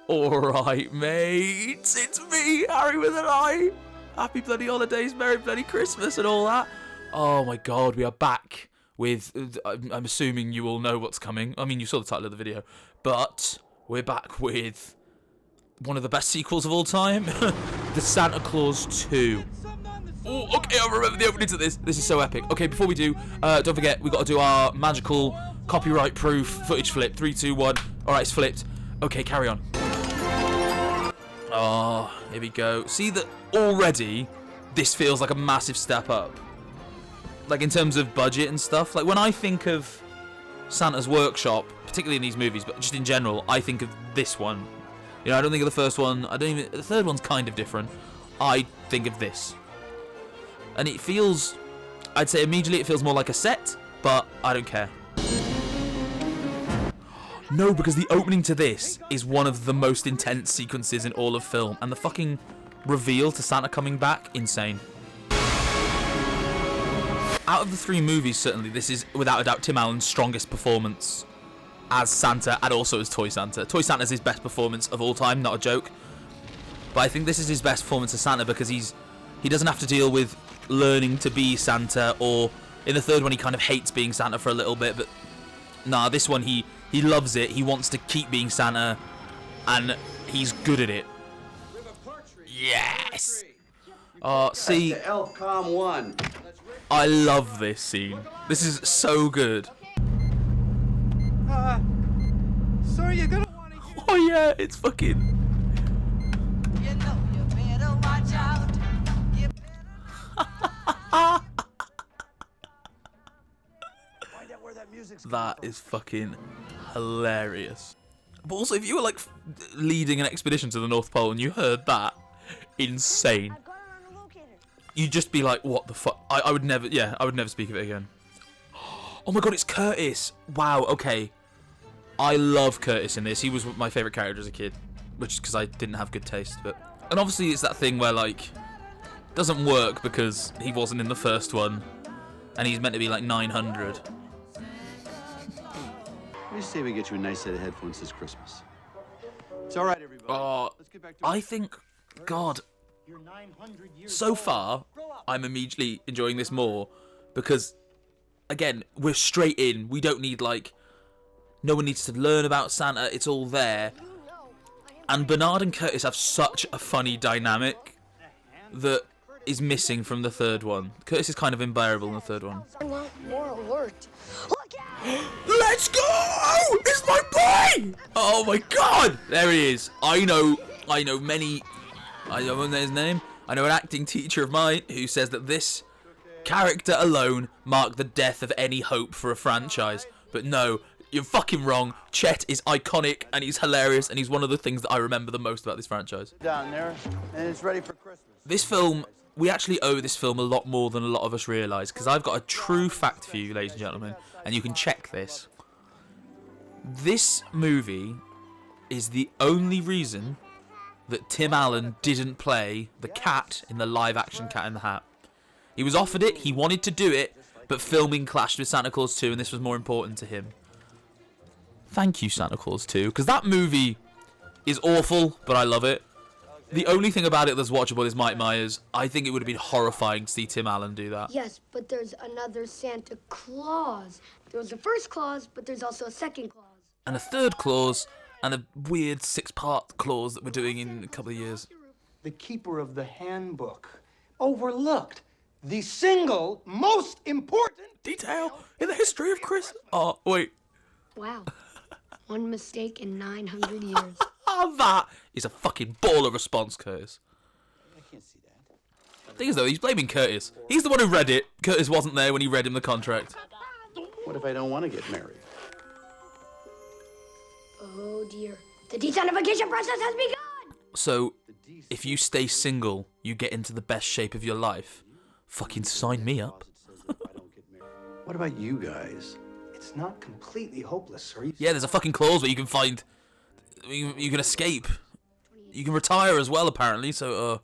Alright, mate. It's me, Harry with an I. Happy bloody holidays, Merry bloody Christmas and all that. Oh my god, we are back with... I'm assuming you all know what's coming. I mean, you saw the title of the video. But we're back with one of the best sequels of all time. The Santa Claus 2. Oh, okay, I remember the opening to this. This is so epic. Okay, before we do, don't forget, we've got to do our magical copyright-proof footage flip. 3, 2, 1. Alright, it's flipped. Okay, carry on. Oh, here we go. See that already this feels like a massive step up. Like in terms of budget and stuff. Like when I think of Santa's Workshop, particularly in these movies, but just in general, I think of this one. You know, I don't think of the first one. I don't even... The third one's kind of different. I think of this. And it feels... I'd say immediately it feels more like a set, but I don't care. No, because the opening to this is one of the most intense sequences in all of film. And the fucking reveal to Santa coming back, insane. Out of the 3 movies, certainly, this is, without a doubt, Tim Allen's strongest performance as Santa and also as Toy Santa. Toy Santa's his best performance of all time, not a joke. But I think this is his best performance as Santa because he doesn't have to deal with learning to be Santa, or in the third one he kind of hates being Santa for a little bit, but nah, this one he loves it. He wants to keep being Santa, and he's good at it. Yes! See, Elfcom 1. I love this scene. This is so good. Sir, you're gonna want to... Oh yeah, it's fucking... You know you better watch out. You Find out where that music's That is fucking hilarious. But also, if you were like leading an expedition to the North Pole and you heard that, insane. You'd just be like, what the fuck? I would never, yeah, I would never speak of it again. Oh my god, it's Curtis. Wow, okay. I love Curtis in this. He was my favourite character as a kid, which is because I didn't have good taste. But and obviously it's that thing where like, doesn't work because he wasn't in the first one, and he's meant to be like 900. What do you say we get you a nice set of headphones this Christmas? It's all right, everybody. Let's get back to I think, God, so far, I'm immediately enjoying this more because, again, we're straight in. We don't need, like, no one needs to learn about Santa. It's all there. And Bernard and Curtis have such a funny dynamic that is missing from the third one. Curtis is kind of unbearable in the third one. I want more alert. Look out! Let's go! It's my boy! Oh my god! There he is. I know many... I don't know his name. I know an acting teacher of mine who says that this character alone marked the death of any hope for a franchise. But no, you're fucking wrong. Chet is iconic and he's hilarious and he's one of the things that I remember the most about this franchise. down there, and it's ready for Christmas. This film, we actually owe this film a lot more than a lot of us realise, because I've got a true fact for you, ladies and gentlemen, and you can check this. This movie is the only reason that Tim Allen didn't play the cat in the live-action Cat in the Hat. He was offered it, he wanted to do it, but filming clashed with Santa Claus 2, and this was more important to him. Thank you, Santa Claus 2, because that movie is awful, but I love it. The only thing about it that's watchable is Mike Myers. I think it would have been horrifying to see Tim Allen do that. Yes, but there's another Santa Claus. There was the first Claus, but there's also a second Claus. And a third clause, and a weird 6-part clause that we're doing in a couple of years. The keeper of the handbook overlooked the single most important Detail in the history of Chris. Oh, wait. Wow. One mistake in 900 years. That is a fucking baller response, Curtis. I can't see that. The thing is, though, he's blaming Curtis. He's the one who read it. Curtis wasn't there when he read him the contract. What if I don't want to get married? Oh dear. The desanitification process has begun! So, if you stay single, you get into the best shape of your life. Fucking sign me up. What about you guys? It's not completely hopeless, sir. Yeah, there's a fucking clause where you can find... You can escape. You can retire as well, apparently, so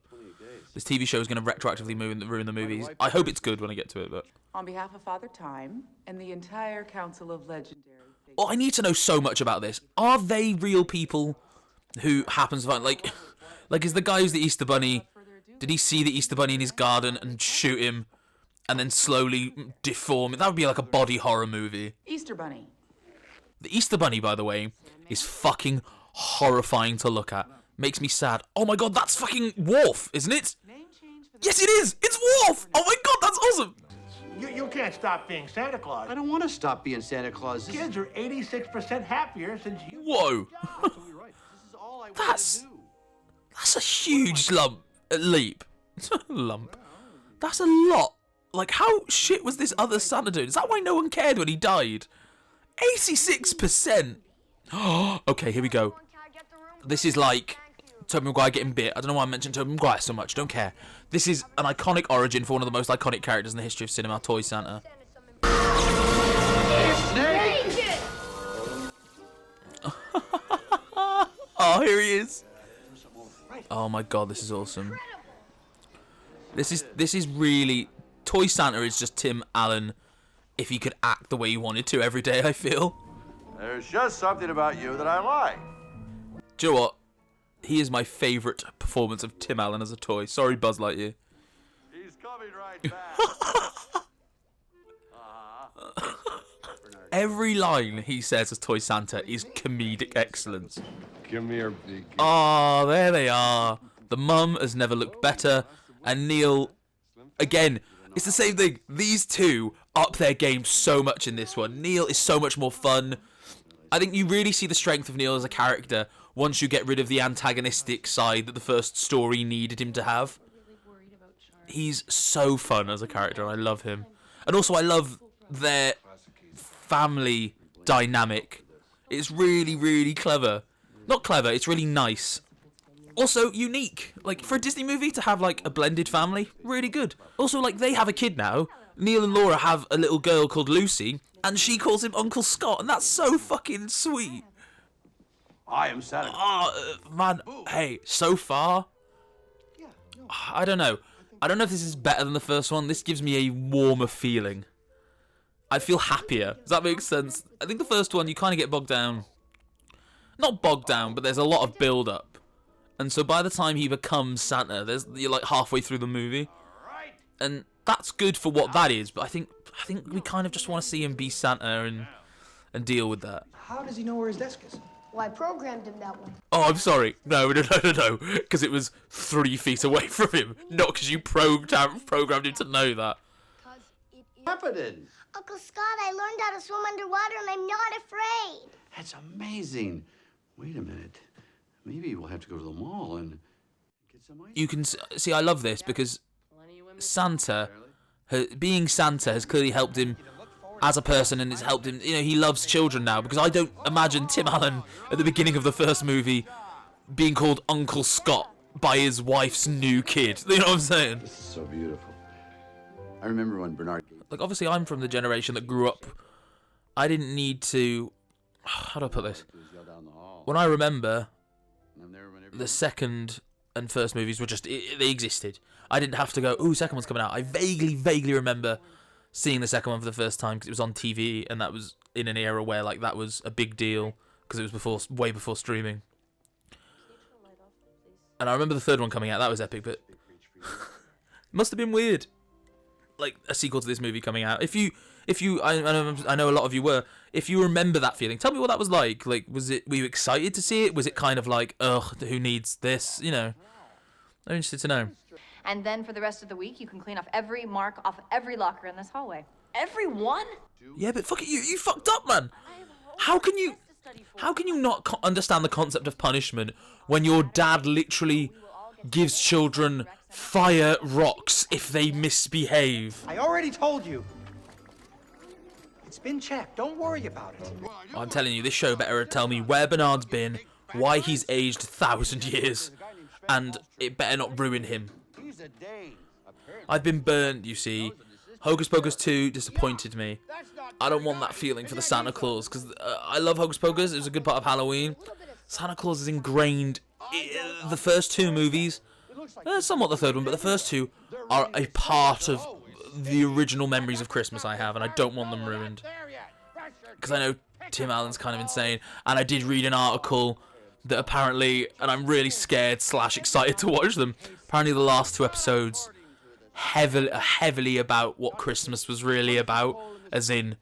this TV show is going to retroactively ruin the movies. I hope it's good when I get to it, but... On behalf of Father Time and the entire Council of Legendary... Oh, I need to know so much about this. Are they real people who happens to find, like is the guy who's the Easter Bunny, did he see the Easter Bunny in his garden and shoot him and then slowly deform it? That would be like a body horror movie. Easter Bunny. The Easter Bunny, by the way, is fucking horrifying to look at. Makes me sad. Oh my god, that's fucking Worf, isn't it? Yes, it is! It's Worf! Oh my god, that's awesome! You can't stop being Santa Claus. I don't want to stop being Santa Claus. Kids are 86% happier since you. Whoa! That's a huge leap. Lump. That's a lot. Like, how shit was this other Santa doing? Is that why no one cared when he died? 86%. Okay, here we go. This is like Tobey Maguire getting bit. I don't know why I mentioned Tobey Maguire so much. Don't care. This is an iconic origin for one of the most iconic characters in the history of cinema, Toy Santa. Oh, here he is. Oh my god, this is awesome. This is really... Toy Santa is just Tim Allen if he could act the way he wanted to every day, I feel. There's just something about you that I like. Do you know what? He is my favourite performance of Tim Allen as a toy. Sorry, Buzz Lightyear. He's coming right back. Every line he says as Toy Santa is comedic excellence. Give me your beak. Oh, there they are. The mum has never looked better. And Neil, again, it's the same thing. These two up their game so much in this one. Neil is so much more fun. I think you really see the strength of Neil as a character once you get rid of the antagonistic side that the first story needed him to have. He's so fun as a character, and I love him. And also, I love their family dynamic. It's really, really clever. Not clever, it's really nice. Also, unique. Like, for a Disney movie to have, like, a blended family, really good. Also, like, they have a kid now. Neil and Laura have a little girl called Lucy, and she calls him Uncle Scott, and that's so fucking sweet. I am Santa. Oh, man, hey, so far, I don't know. I don't know if this is better than the first one. This gives me a warmer feeling. I feel happier. Does that make sense? I think the first one, you kind of get bogged down. Not bogged down, but there's a lot of build-up. And so by the time he becomes Santa, you're like halfway through the movie. And that's good for what that is, but I think we kind of just want to see him be Santa and deal with that. How does he know where his desk is? Well, I programmed him that way. Oh, I'm sorry. No. Because it was 3 feet away from him. Not because you programmed him to know that. Happening. Uncle Scott, I learned how to swim underwater and I'm not afraid. That's amazing. Wait a minute. Maybe we'll have to go to the mall and get some ice. You can see, I love this because Santa, being Santa has clearly helped him as a person, and it's helped him, he loves children now, because I don't imagine Tim Allen at the beginning of the first movie being called Uncle Scott by his wife's new kid. You know what I'm saying? This is so beautiful. I remember when Bernard... Like, obviously I'm from the generation that grew up, I didn't need to, how do I put this? When I remember, the second and first movies were just, they existed. I didn't have to go, ooh, second one's coming out. I vaguely remember seeing the second one for the first time because it was on TV, and that was in an era where like that was a big deal because it was way before streaming. And I remember the third one coming out. That was epic, but must have been weird, like a sequel to this movie coming out. If you, I know a lot of you were. If you remember that feeling, tell me what that was like. Like, were you excited to see it? Was it kind of like, ugh, who needs this? I'm interested to know. And then for the rest of the week, you can clean off every mark off every locker in this hallway. Every one? Yeah, but fuck it, you fucked up, man. How can you not understand the concept of punishment when your dad literally gives children fire rocks if they misbehave? I already told you. It's been checked. Don't worry about it. I'm telling you, this show better tell me where Bernard's been, why he's aged 1,000 years, and it better not ruin him. I've been burnt, you see. Hocus Pocus 2 disappointed me. I don't want that feeling for the Santa Claus, because I love Hocus Pocus. It was a good part of Halloween. Santa Claus is ingrained in the first 2 movies. Somewhat the third one, but the first 2 are a part of the original memories of Christmas I have, and I don't want them ruined. Because I know Tim Allen's kind of insane, and I did read an article that apparently, and I'm really scared / excited to watch them. Apparently, the last 2 episodes heavily about what Christmas was really about, as in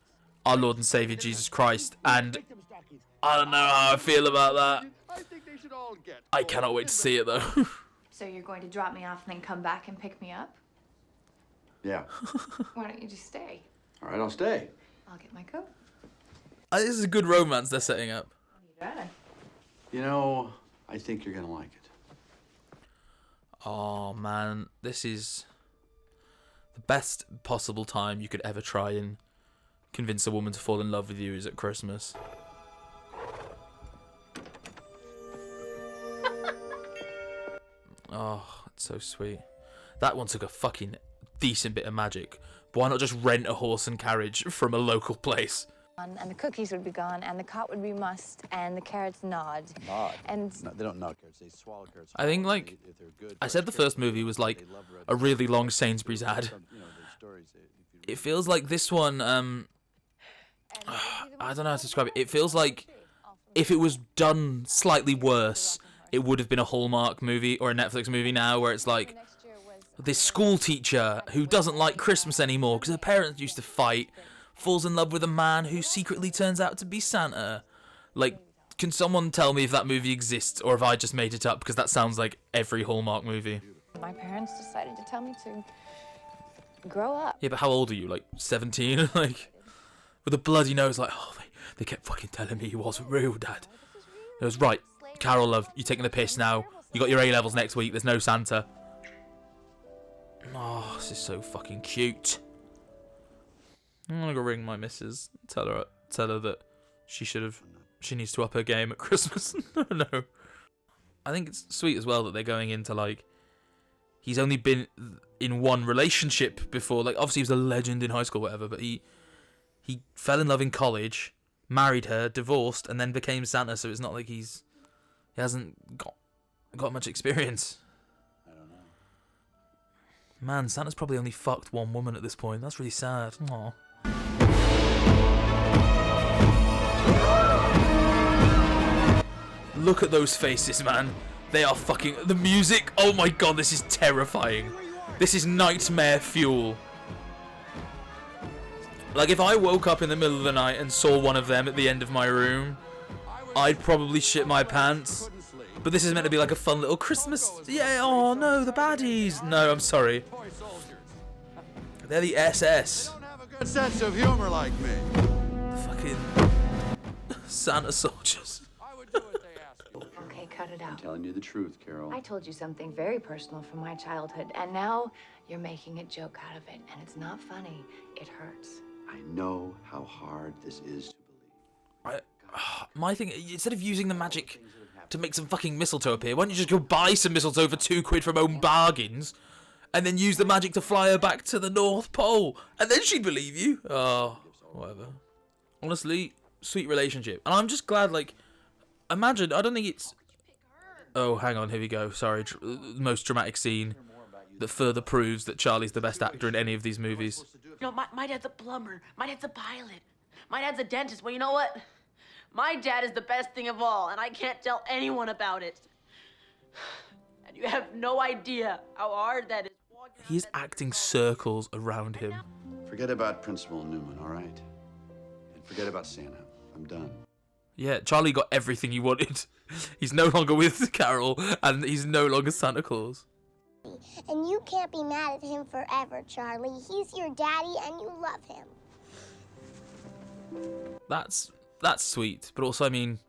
our Lord and Savior Jesus Christ. And I don't know how I feel about that. I cannot wait to see it though. So you're going to drop me off and then come back and pick me up? Yeah. Why don't you just stay? All right, I'll stay. I'll get my coat. This is a good romance they're setting up. You know, I think you're gonna like it. Oh man, this is the best possible time you could ever try and convince a woman to fall in love with you is at Christmas. Oh, it's so sweet. That one took a fucking decent bit of magic. But why not just rent a horse and carriage from a local place? And the cookies would be gone, and the cot would be mussed, and the carrots nod. And No, they don't nod carrots, they swallow carrots. I think, like, I said the first movie was like a really long Sainsbury's ad. It feels like this one, I don't know how to describe it. It feels like if it was done slightly worse, it would have been a Hallmark movie or a Netflix movie now, where it's like this school teacher who doesn't like Christmas anymore because her parents used to fight, falls in love with a man who secretly turns out to be Santa. Like, can someone tell me if that movie exists or if I just made it up? Because that sounds like every Hallmark movie. my parents decided to tell me to grow up. Yeah, but how old are you? Like 17? Like, with a bloody nose, like, oh, they kept fucking telling me he wasn't real, Dad. It was right. Carol, love, you're taking the piss now. You got your A-levels next week. There's no Santa. Oh, this is so fucking cute. I'm gonna go ring my missus. Tell her that she needs to up her game at Christmas. No. I think it's sweet as well that they're going into, like, he's only been in one relationship before. Like, obviously he was a legend in high school, whatever, but he fell in love in college, married her, divorced, and then became Santa. So it's not like he hasn't got much experience. I don't know. Man, Santa's probably only fucked one woman at this point. That's really sad. Aww. Look at those faces, man. They are fucking... The music, oh my god, this is terrifying. This is nightmare fuel. Like, if I woke up in the middle of the night and saw one of them at the end of my room, I'd probably shit my pants. But this is meant to be like a fun little Christmas... Yeah, oh no, the baddies. No, I'm sorry. They're the SS. Don't have a good sense of humor like me. Fucking Santa soldiers. I would do what they ask me. Okay, cut it I'm out. telling you the truth, Carol. I told you something very personal from my childhood, and now you're making a joke out of it, and it's not funny. It hurts. I know how hard this is to believe. My thing, instead of using the magic to make some fucking mistletoe appear, why don't you just go buy some mistletoe for £2 from Home Bargains, and then use the magic to fly her back to the North Pole, and then she'd believe you? Oh, whatever. Honestly, sweet relationship. And I'm just glad, like, imagine, I don't think it's... Oh, hang on, here we go. Sorry, most dramatic scene that further proves that Charlie's the best actor in any of these movies. You know, my dad's a plumber. My dad's a pilot. My dad's a dentist. Well, you know what? My dad is the best thing of all, and I can't tell anyone about it. And you have no idea how hard that is. He's acting circles around him. Forget about Principal Newman, all right? And forget about Santa. I'm done. Yeah, Charlie got everything he wanted. He's no longer with Carol, and he's no longer Santa Claus. And you can't be mad at him forever, Charlie. He's your daddy, and you love him. That's sweet, but also, I mean,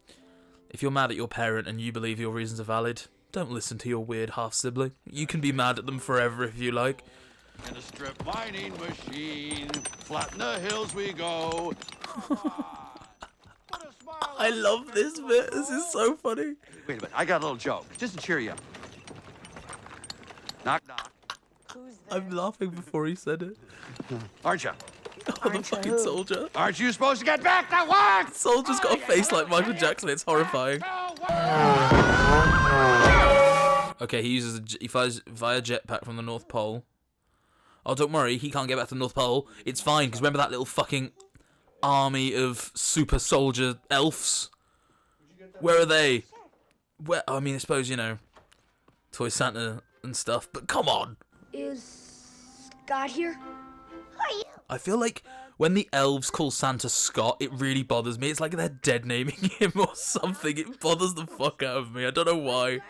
if you're mad at your parent and you believe your reasons are valid, don't listen to your weird half-sibling. You can be mad at them forever if you like. In a strip mining machine, flatten the hills we go. I love this bit. This is so funny. Wait a minute, I got a little joke, just to cheer you up. Knock, knock. I'm laughing before he said it. Aren't you? Oh, the fucking soldier. Aren't you supposed to get back to work? Soldier's got a face like Michael Jackson. It's horrifying. Okay, he flies via jetpack from the North Pole. Oh, don't worry, he can't get back to the North Pole. It's fine, because remember that little fucking army of super soldier elves? Where are they? Well, I mean, I suppose, you know, Toy Santa and stuff, but come on. Is Scott here? I feel like when the elves call Santa Scott, it really bothers me. It's like they're dead naming him or something. It bothers the fuck out of me. I don't know why.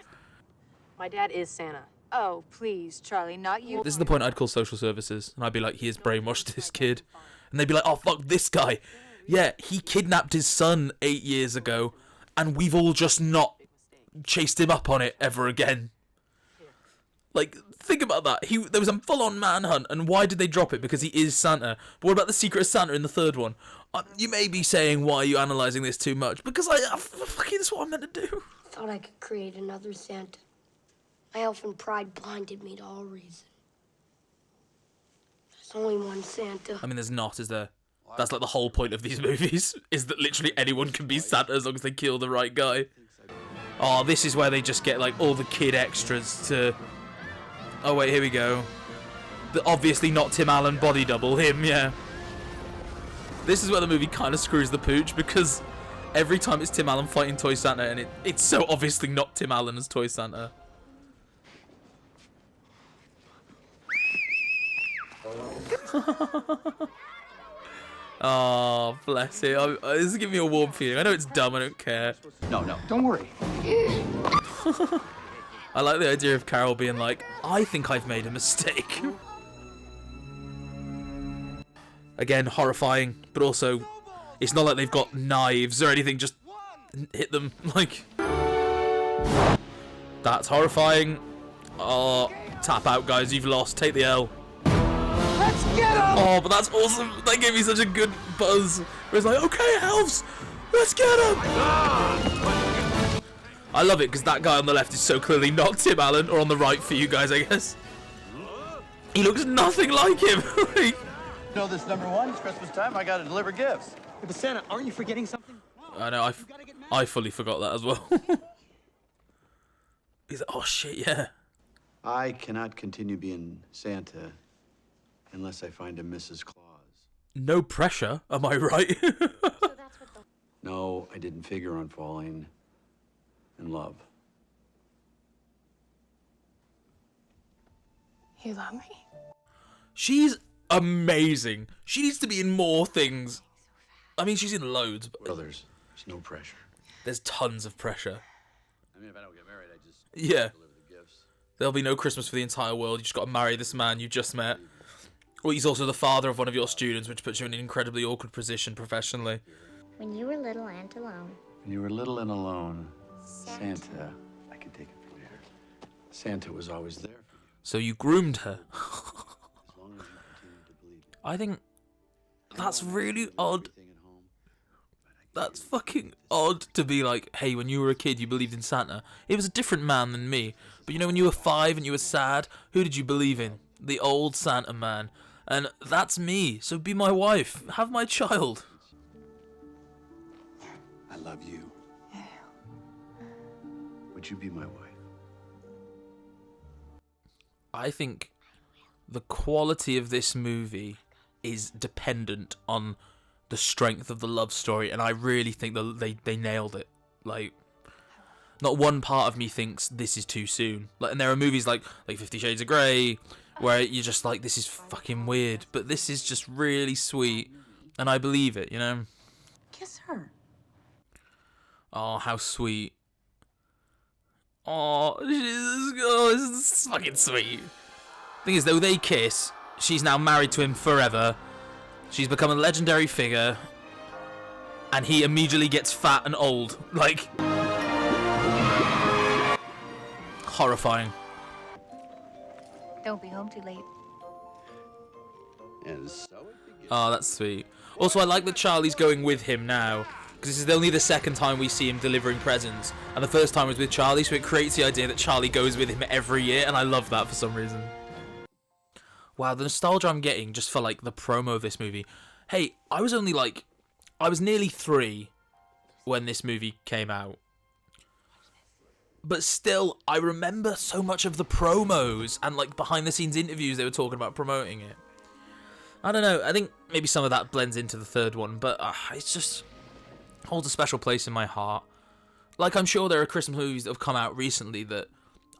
My dad is Santa. Oh, please, Charlie, not you. This is the point I'd call social services, and I'd be like, he has brainwashed this kid. And they'd be like, oh, fuck this guy. Yeah, he kidnapped his son 8 years ago, and we've all just not chased him up on it ever again. Like, think about that. There was a full-on manhunt, and why did they drop it? Because he is Santa. But what about the Secret of Santa in the third one? You may be saying, why are you analysing this too much? Because fucking, that's what I'm meant to do. Thought I could create another Santa. My elfin pride blinded me to all reason. There's only one Santa. I mean, there's not, is there? That's like the whole point of these movies, is that literally anyone can be Santa as long as they kill the right guy. Oh, this is where they just get, like, all the kid extras to... Oh, wait, here we go. Obviously not Tim Allen body double, him, yeah. This is where the movie kind of screws the pooch, because every time it's Tim Allen fighting Toy Santa, and it's so obviously not Tim Allen as Toy Santa. Oh, bless it. This is giving me a warm feeling. I know it's dumb, I don't care. No, no. Don't worry. I like the idea of Carol being like, I think I've made a mistake. Again, horrifying, but also, it's not like they've got knives or anything, just hit them, like... That's horrifying. Oh, tap out, guys, you've lost, take the L. Let's get him! Oh, but that's awesome, that gave me such a good buzz. Where it's like, okay, elves, let's get him! I love it, because that guy on the left is so clearly not Tim Allen, or on the right for you guys, I guess. He looks nothing like him. You know this #1, it's Christmas time, I gotta deliver gifts. Hey, but Santa, aren't you forgetting something? I know, I fully forgot that as well. He's like, oh shit, yeah. I cannot continue being Santa unless I find a Mrs. Claus. No pressure, am I right? No, I didn't figure on falling in love. You love me? She's amazing. She needs to be in more things. I mean, she's in loads, but Brothers, there's no pressure. there's tons of pressure. I mean, if I don't get married, I just Yeah. deliver the gifts. There'll be no Christmas for the entire world. You just got to marry this man you just met. Well, he's also the father of one of your students, which puts you in an incredibly awkward position professionally. When you were little and alone, When you were little and alone, Santa, I can take it from here. Santa was always there for you, So you groomed her. as long as you continue to believe it. I think that's really odd. Everything at home, That's fucking odd to be like, hey, when you were a kid, you believed in Santa. It was a different man than me. But you know, when you were 5 and you were sad, who did you believe in? The old Santa man. And that's me. So be my wife. Have my child. I love you. Would you be my wife? I think the quality of this movie is dependent on the strength of the love story, and I really think that they nailed it. Like, not one part of me thinks this is too soon. Like, and there are movies like 50 Shades of Grey where you're just like, this is fucking weird, but this is just really sweet, and I believe it, you know? Kiss her. Oh, how sweet. Oh, this is fucking sweet. Thing is, though, they kiss. She's now married to him forever. She's become a legendary figure. And he immediately gets fat and old. Like... horrifying. Don't be home too late. And so it begins. Oh, that's sweet. Also, I like that Charlie's going with him now. Because this is only the second time we see him delivering presents. And the first time was with Charlie, so it creates the idea that Charlie goes with him every year. And I love that for some reason. Wow, the nostalgia I'm getting just for, like, the promo of this movie. Hey, I was nearly 3 when this movie came out. But still, I remember so much of the promos and, like, behind-the-scenes interviews they were talking about promoting it. I don't know, I think maybe some of that blends into the third one, but it's just holds a special place in my heart. Like, I'm sure there are Christmas movies that have come out recently that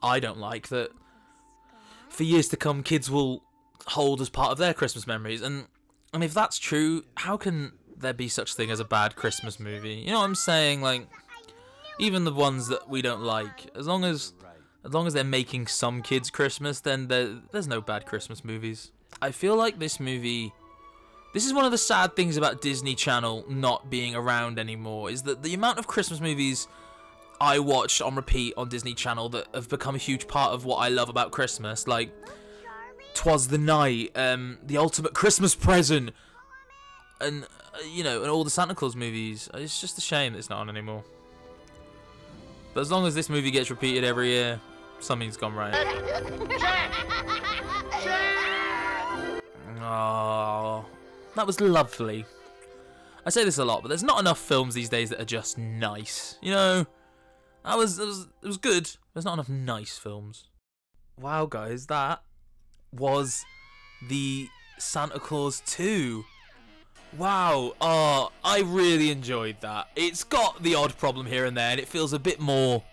I don't like, that for years to come kids will hold as part of their Christmas memories. And if that's true, how can there be such thing as a bad Christmas movie? You know what I'm saying? Like, even the ones that we don't like, as long as they're making some kids Christmas, then there's no bad Christmas movies. I feel like this is one of the sad things about Disney Channel not being around anymore, is that the amount of Christmas movies I watched on repeat on Disney Channel that have become a huge part of what I love about Christmas, like 'Twas the Night, The Ultimate Christmas Present, and and all the Santa Claus movies. It's just a shame that it's not on anymore. But as long as this movie gets repeated every year, something's gone right. Oh, that was lovely. I say this a lot, but there's not enough films these days that are just nice. It was good. There's not enough nice films. Wow, guys, that was the Santa Claus 2. Wow, I really enjoyed that. It's got the odd problem here and there, and it feels a bit more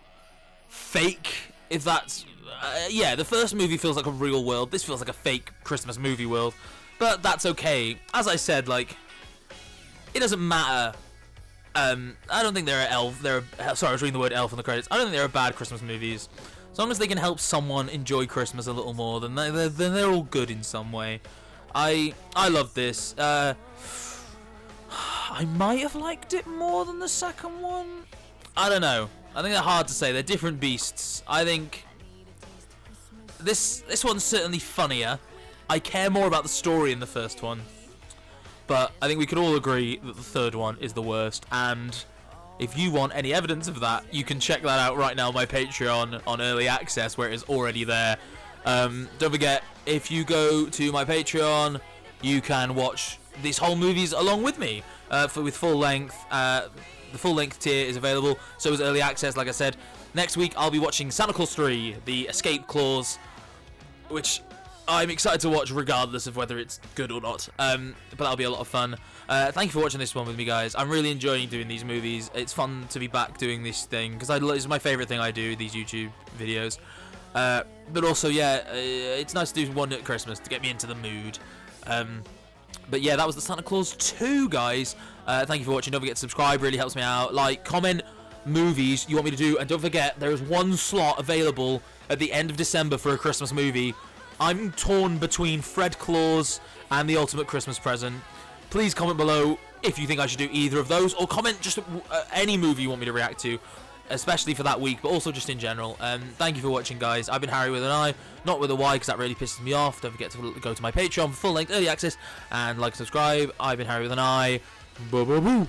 fake, if that's... yeah, the first movie feels like a real world. This feels like a fake Christmas movie world, but that's okay. As I said, like, it doesn't matter. I don't think sorry, I was reading the word elf in the credits. I don't think there are bad Christmas movies. As long as they can help someone enjoy Christmas a little more, then they're all good in some way. I love this. I might have liked it more than the second one. I don't know. I think they're hard to say. They're different beasts. I think this one's certainly funnier. I care more about the story in the first one. But I think we could all agree that the third one is the worst. And if you want any evidence of that, you can check that out right now on my Patreon on Early Access, where it is already there. Don't forget, if you go to my Patreon, you can watch these whole movies along with me with full length. The full length tier is available, so is Early Access, like I said. Next week, I'll be watching Santa Claus 3, The Escape Clause, which I'm excited to watch regardless of whether it's good or not. But that'll be a lot of fun. Thank you for watching this one with me, guys. I'm really enjoying doing these movies. It's fun to be back doing this thing, because it's my favourite thing I do, these YouTube videos. But also, yeah, it's nice to do one at Christmas to get me into the mood. But yeah, that was the Santa Claus 2, guys. Thank you for watching. Don't forget to subscribe, really helps me out. Like, comment movies you want me to do, and don't forget, there is one slot available at the end of December for a Christmas movie. I'm torn between Fred Claus and The Ultimate Christmas Present. Please comment below if you think I should do either of those, or comment just any movie you want me to react to, especially for that week, but also just in general. Thank you for watching, guys. I've been Harry with an I, not with a Y, because that really pisses me off. Don't forget to go to my Patreon for full-length Early Access, and like and subscribe. I've been Harry with an I. Boo boo boo.